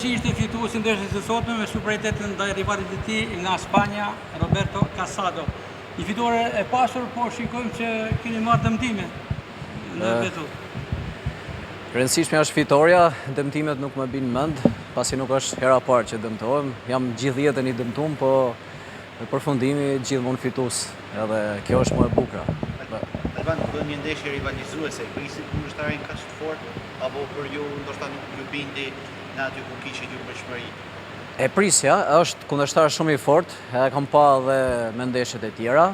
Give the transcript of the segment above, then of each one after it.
Si ishte fituesi i ndeshjes së sotme me superiorin ndaj rivalit të tij nga Spanja, Roberto Casado. Një fitore e pasur, po shikojmë që keni marrë dëmtime në vetu. Rëndësishme është fitoria, dëmtimet nuk më binë mend, pasi nuk është hera parë që dëmtohem. Jam gjithë jetën i dëmtuar, po në përfundimi gjithmonë fitues. Edhe kjo është më e bukur. Alban, bën një ndeshje rivalizuese, prisit kundërshtarin kaq të fortë, apo për ju ndoshta nuk ju bindi në aty ku kishit ju përshmëri? E prisja, është kundërshtar shumë i fortë, e kam pa edhe me ndeshjet e tjera.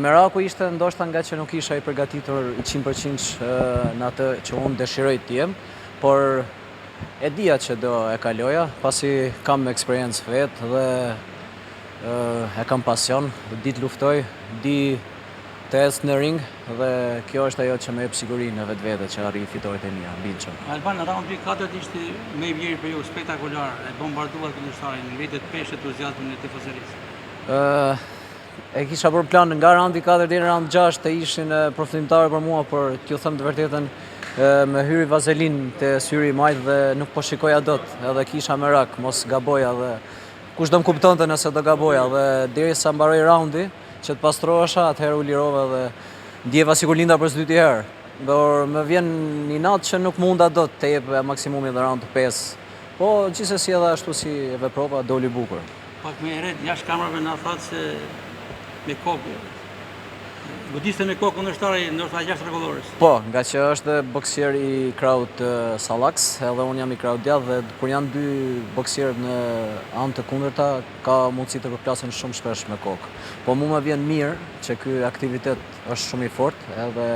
Meraku ishte ndoshta nga që nuk isha i përgatitur 100% në atë që unë dëshiroj të jem, por e dija që do e kaloja, pasi kam eksperiencë vetë dhe e kam pasion, di të luftoj, di të ecë në ring dhe kjo është ajo që më jep siguri në vetvete që arrij fitoret e mia, mbiçëm. Alban, raundi 4 ishte më i mirë për ju, spektakolar, e bombarduar kundërshtarin, ngritet pesh entuziazmin e tifozërisë. E kisha për plan nga raundi 4 deri në raundi 6 të ishin përfundimtare për mua, por t'ju them të vërtetën, më hyri vazelin te syri i majt dhe nuk po shikoja dot, edhe kisha merak mos gaboja dhe kush do më kuptonte nëse do gaboja dhe derisa mbaroi raundi që të pastrohesha, atëherë u lirova dhe ndjeva sikur linda për së dyti herë. Por më vjen një natë që nuk munda dot të jep maksimumin në raund 5. Po gjithsesi edhe ashtu si e veprova, doli bukur. Pak më herët jashtë kamerave na thatë se me kokë. Godiste me kokë kundërshtari ndoshta jashtë rregullores. Po, nga që është boksier i kraut Sallaks, edhe unë jam i kraut djathtë dhe kur janë dy boksierët në anë të kundërta, ka mundësi të përplasen shumë shpesh me kokë. Po mu më vjen mirë që ky aktivitet është shumë i fortë, edhe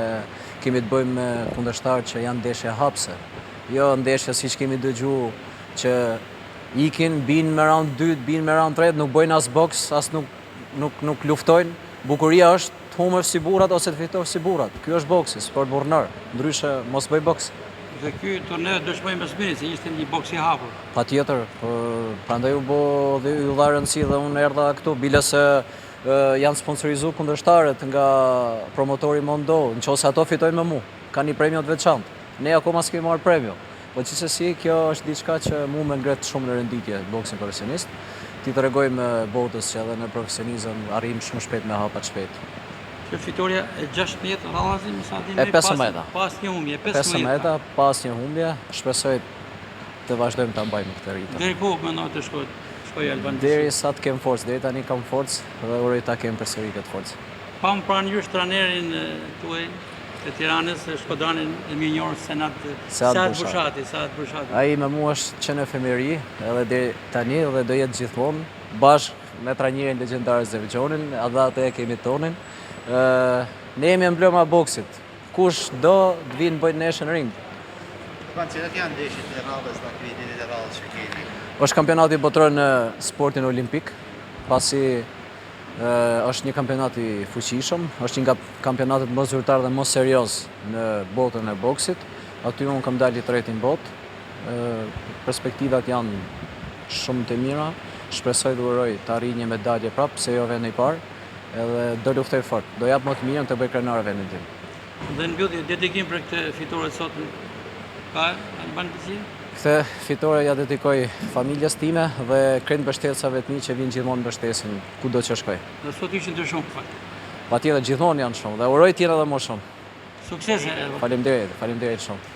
kemi të bëjmë me kundërshtarë që janë ndeshje hapse. Jo ndeshje siç kemi dëgjuar që ikin, binë me round 2, binë me round 3, nuk bëjnë as boks, as nuk luftojnë. Bukuria është të humësh si burrat ose të fitosh si burrat. Ky është boksi, sport burrnar. Ndryshe mos bëj boks. Dhe ky turne dëshmoj me smirin se ishte një boks i hapur. Patjetër, prandaj u bë dhe u dha rëndësi dhe unë erdha këtu, bile se janë sponsorizuar kundërshtarët nga promotori Mondo, nëse ato fitojnë me mua, kanë një premio të veçantë. Ne akoma s'kemi marrë premio. Po gjithsesi kjo është diçka që mua më ngret shumë në renditje boksin profesionist. Ti tregojmë botës që edhe në profesionizëm arrim shumë shpejt me hapa të shpejt. Kjo fitoria e 16 radhazi, më sa di E 15. Pas një humbje, 15, pas një humbje, shpresoj të vazhdojmë ta mbajmë këtë ritëm. Deri ku mendoj të shkoj Alban? Deri sa të kem forcë, deri tani kam forcë dhe uroj ta kem përsëri këtë forcë. Pam pranë jush trajnerin tuaj të Tiranës, Shkodranin e mirënjohur Sead Bushati. Ai me mua është qenë femëri, edhe deri tani dhe do jetë gjithmonë bashkë me trajnerin legjendar Zevgjonin, edhe atë e kemi tonin. Ne jemi emblema boksit. Kush do të vinë bëjnë neshën ring. Cilat janë ndeshjet e radhës dhe aktivitetet e radhës që keni? Është kampionati botëror në sportin olimpik, pasi është një kampionat i fuqishëm, është një nga kampionatet më zyrtar dhe më serioz në botën e boksit. Aty unë kam dalë i tretë në botë. Perspektivat janë shumë të mira. Shpresoj dhe uroj të arrijë një medalje prapë, pse jo vendi i parë. Edhe do luftoj fort. Do jap më të mirën të bëj krenar vendin tim. Dhe në mbyllje dedikim për këtë fitore të sotme. Ka Alban Bici? Këtë fitore ja dedikoj familjes time dhe krejt mbështetësave të mi që vinë gjithmonë mbështesin kudo që shkoj. Dhe sot ishin të shumë fakt. Patjetër gjithmonë janë shumë dhe uroj të jenë edhe më shumë. Suksese. Faleminderit shumë.